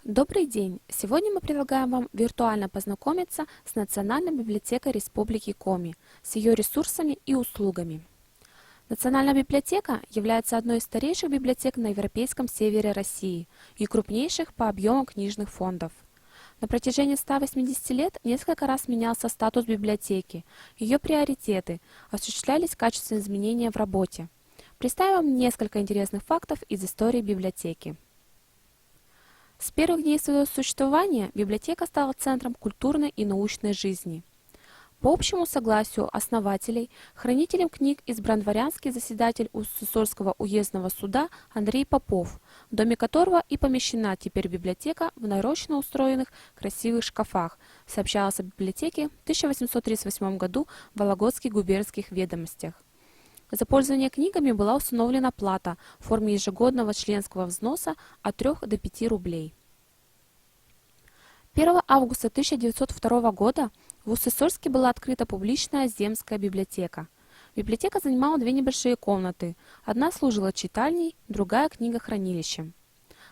Добрый день! Сегодня мы предлагаем вам виртуально познакомиться с Национальной библиотекой Республики Коми, с ее ресурсами и услугами. Национальная библиотека является одной из старейших библиотек на европейском севере России и крупнейших по объему книжных фондов. На протяжении 180 лет несколько раз менялся статус библиотеки, ее приоритеты, осуществлялись качественные изменения в работе. Представим вам несколько интересных фактов из истории библиотеки. С первых дней своего существования библиотека стала центром культурной и научной жизни. По общему согласию основателей, хранителем книг избран дворянский заседатель Уссурийского уездного суда Андрей Попов, в доме которого и помещена теперь библиотека в нарочно устроенных красивых шкафах, сообщалось о библиотеке в 1838 году в Вологодских губернских ведомостях. За пользование книгами была установлена плата в форме ежегодного членского взноса от 3 до 5 рублей. 1 августа 1902 года в Уссурийске была открыта публичная земская библиотека. Библиотека занимала две небольшие комнаты, одна служила читальней, другая книгохранилищем.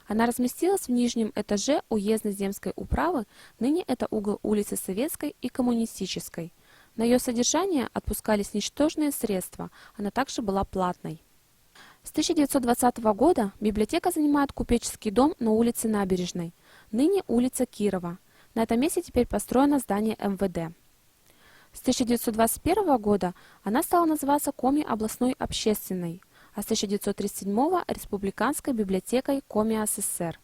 Она разместилась в нижнем этаже уездной земской управы, ныне это угол улицы Советской и Коммунистической. На ее содержание отпускались ничтожные средства, она также была платной. С 1920 года библиотека занимает купеческий дом на улице Набережной, ныне улица Кирова. На этом месте теперь построено здание МВД. С 1921 года она стала называться Коми областной общественной, а с 1937 Республиканской библиотекой Коми СССР.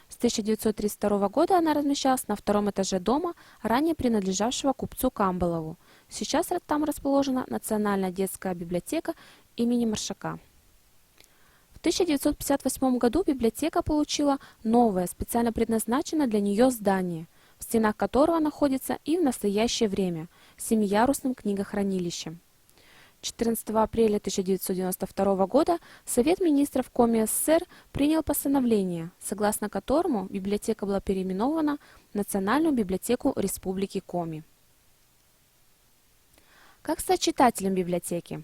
С 1932 года она размещалась на втором этаже дома, ранее принадлежавшего купцу Камбалову. Сейчас там расположена Национальная детская библиотека имени Маршака. В 1958 году библиотека получила новое, специально предназначенное для нее здание, в стенах которого находится и в настоящее время семиярусным книгохранилищем. 14 апреля 1992 года Совет министров Коми СССР принял постановление, согласно которому библиотека была переименована в Национальную библиотеку Республики Коми. Как стать читателем библиотеки?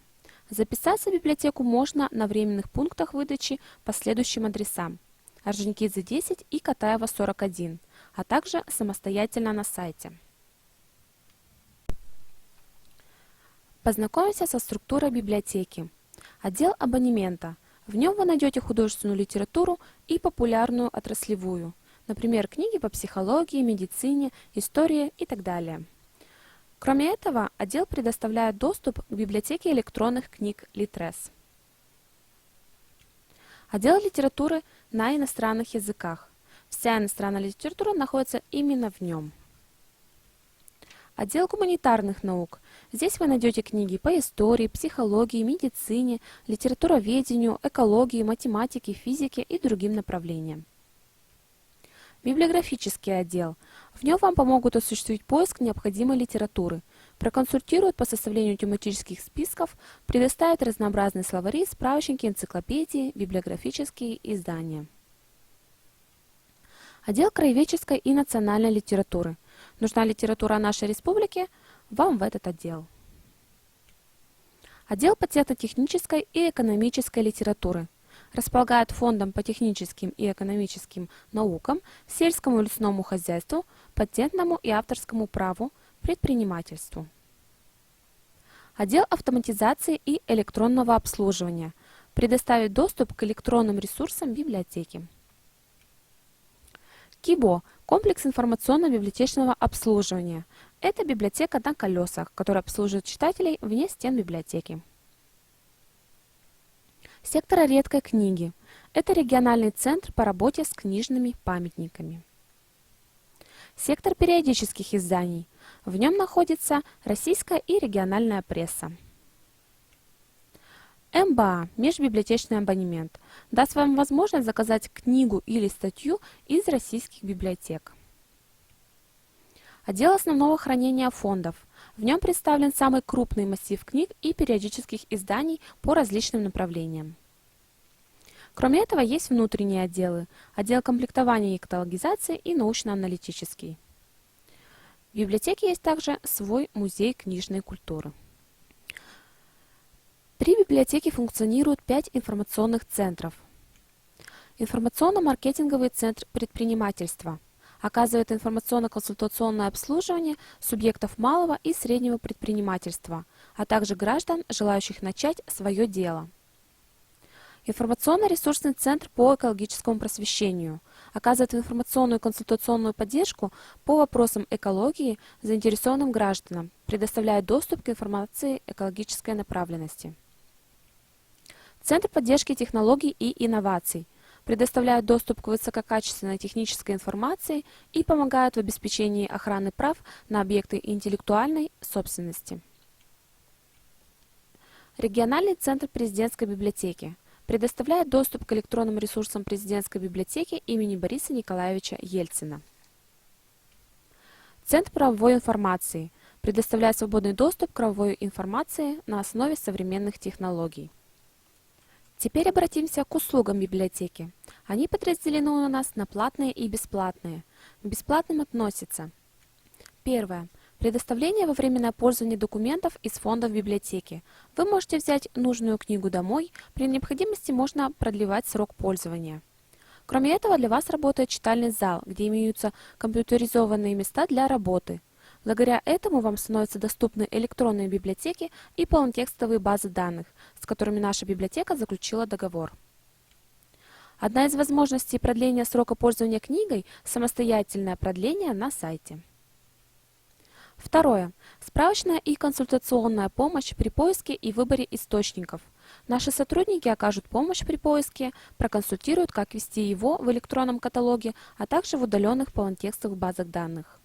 Записаться в библиотеку можно на временных пунктах выдачи по следующим адресам: Орджоникидзе 10 и Катаева 41, а также самостоятельно на сайте. Познакомимся со структурой библиотеки. Отдел абонемента. В нем вы найдете художественную литературу и популярную отраслевую, например, книги по психологии, медицине, истории и так далее. Кроме этого, отдел предоставляет доступ к библиотеке электронных книг Литрес. Отдел литературы на иностранных языках. Вся иностранная литература находится именно в нем. Отдел гуманитарных наук. Здесь вы найдете книги по истории, психологии, медицине, литературоведению, экологии, математике, физике и другим направлениям. Библиографический отдел. В нем вам помогут осуществить поиск необходимой литературы, проконсультируют по составлению тематических списков, предоставят разнообразные словари, справочники, энциклопедии, библиографические издания. Отдел краеведческой и национальной литературы. Нужна литература нашей республики? Вам в этот отдел. Отдел патентно-технической и экономической литературы. Располагает фондом по техническим и экономическим наукам, сельскому и лесному хозяйству, патентному и авторскому праву, предпринимательству. Отдел автоматизации и электронного обслуживания. Предоставит доступ к электронным ресурсам библиотеки. КИБО – комплекс информационно-библиотечного обслуживания. Это библиотека на колесах, которая обслуживает читателей вне стен библиотеки. Сектор редкой книги. Это региональный центр по работе с книжными памятниками. Сектор периодических изданий. В нем находится российская и региональная пресса. МБА – межбиблиотечный абонемент. Даст вам возможность заказать книгу или статью из российских библиотек. Отдел основного хранения фондов. В нем представлен самый крупный массив книг и периодических изданий по различным направлениям. Кроме этого, есть внутренние отделы, отдел комплектования и каталогизации и научно-аналитический. В библиотеке есть также свой музей книжной культуры. При библиотеке функционирует 5 информационных центров. Информационно-маркетинговый центр предпринимательства оказывает информационно-консультационное обслуживание субъектов малого и среднего предпринимательства, а также граждан, желающих начать свое дело. Информационно-ресурсный центр по экологическому просвещению оказывает информационную и консультационную поддержку по вопросам экологии заинтересованным гражданам, предоставляя доступ к информации экологической направленности. Центр поддержки технологий и инноваций предоставляет доступ к высококачественной технической информации и помогает в обеспечении охраны прав на объекты интеллектуальной собственности. Региональный центр президентской библиотеки предоставляет доступ к электронным ресурсам президентской библиотеки имени Бориса Николаевича Ельцина. Центр правовой информации предоставляет свободный доступ к правовой информации на основе современных технологий. Теперь обратимся к услугам библиотеки. Они подразделены у нас на платные и бесплатные. К бесплатным относятся: первое. Предоставление во временное пользование документов из фондов библиотеки. Вы можете взять нужную книгу домой, при необходимости можно продлевать срок пользования. Кроме этого, для вас работает читальный зал, где имеются компьютеризованные места для работы. Благодаря этому вам становятся доступны электронные библиотеки и полнотекстовые базы данных, с которыми наша библиотека заключила договор. Одна из возможностей продления срока пользования книгой – самостоятельное продление на сайте. Второе. Справочная и консультационная помощь при поиске и выборе источников. Наши сотрудники окажут помощь при поиске, проконсультируют, как ввести его в электронном каталоге, а также в удаленных полнотекстовых базах данных.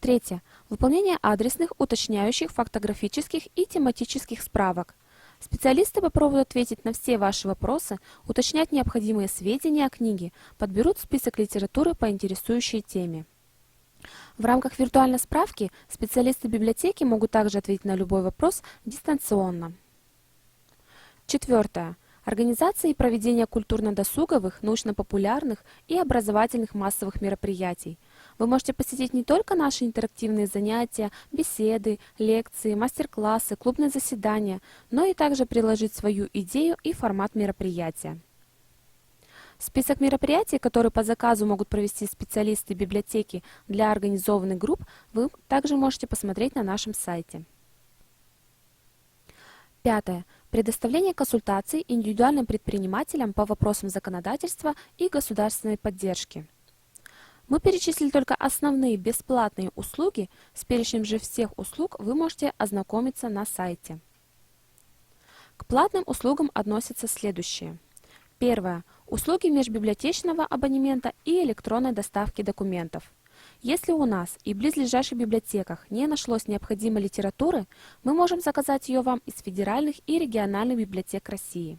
Третье. Выполнение адресных, уточняющих, фактографических и тематических справок. Специалисты попробуют ответить на все ваши вопросы, уточнять необходимые сведения о книге, подберут список литературы по интересующей теме. В рамках виртуальной справки специалисты библиотеки могут также ответить на любой вопрос дистанционно. Четвертое. Организация и проведение культурно-досуговых, научно-популярных и образовательных массовых мероприятий. Вы можете посетить не только наши интерактивные занятия, беседы, лекции, мастер-классы, клубные заседания, но и также предложить свою идею и формат мероприятия. Список мероприятий, которые по заказу могут провести специалисты библиотеки для организованных групп, вы также можете посмотреть на нашем сайте. Пятое. Предоставление консультаций индивидуальным предпринимателям по вопросам законодательства и государственной поддержки. Мы перечислили только основные бесплатные услуги, с перечнем же всех услуг вы можете ознакомиться на сайте. К платным услугам относятся следующие. Первое. Услуги межбиблиотечного абонемента и электронной доставки документов. Если у нас и в близлежащих библиотеках не нашлось необходимой литературы, мы можем заказать ее вам из федеральных и региональных библиотек России.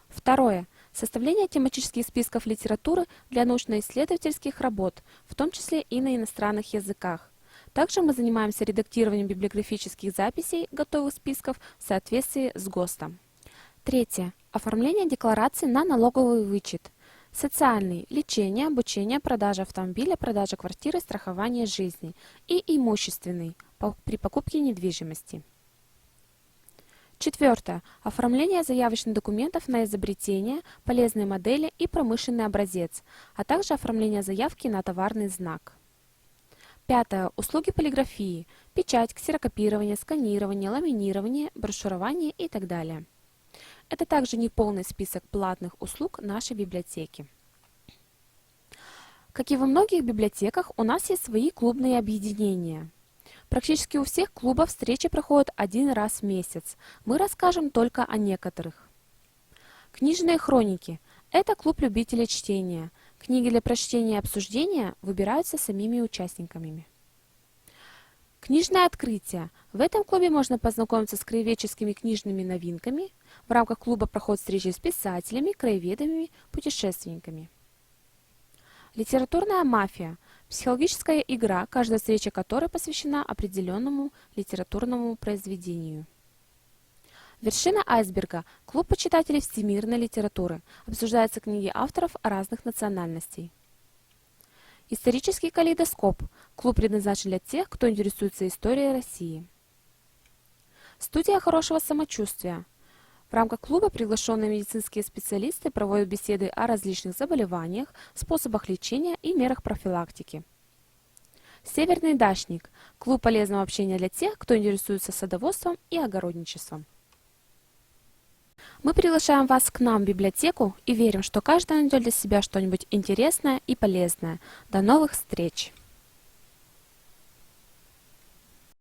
Второе. Составление тематических списков литературы для научно-исследовательских работ, в том числе и на иностранных языках. Также мы занимаемся редактированием библиографических записей готовых списков в соответствии с ГОСТом. Третье. Оформление декларации на налоговый вычет. Социальный – лечение, обучение, продажа автомобиля, продажа квартиры, страхование жизни. И имущественный – при покупке недвижимости. Четвертое. Оформление заявочных документов на изобретение, полезные модели и промышленный образец, а также оформление заявки на товарный знак. Пятое. Услуги полиграфии – печать, ксерокопирование, сканирование, ламинирование, брошюрование и так далее. Это также неполный список платных услуг нашей библиотеки. Как и во многих библиотеках, у нас есть свои клубные объединения. Практически у всех клубов встречи проходят один раз в месяц. Мы расскажем только о некоторых. Книжные хроники – это клуб любителей чтения. Книги для прочтения и обсуждения выбираются самими участниками. Книжное открытие. В этом клубе можно познакомиться с краеведческими книжными новинками. В рамках клуба проходят встречи с писателями, краеведами, путешественниками. Литературная мафия. Психологическая игра, каждая встреча которой посвящена определенному литературному произведению. Вершина айсберга. Клуб почитателей всемирной литературы. Обсуждаются книги авторов разных национальностей. Исторический калейдоскоп. Клуб предназначен для тех, кто интересуется историей России. Студия хорошего самочувствия. В рамках клуба приглашенные медицинские специалисты проводят беседы о различных заболеваниях, способах лечения и мерах профилактики. Северный дачник – клуб полезного общения для тех, кто интересуется садоводством и огородничеством. Мы приглашаем вас к нам в библиотеку и верим, что каждый найдет для себя что-нибудь интересное и полезное. До новых встреч!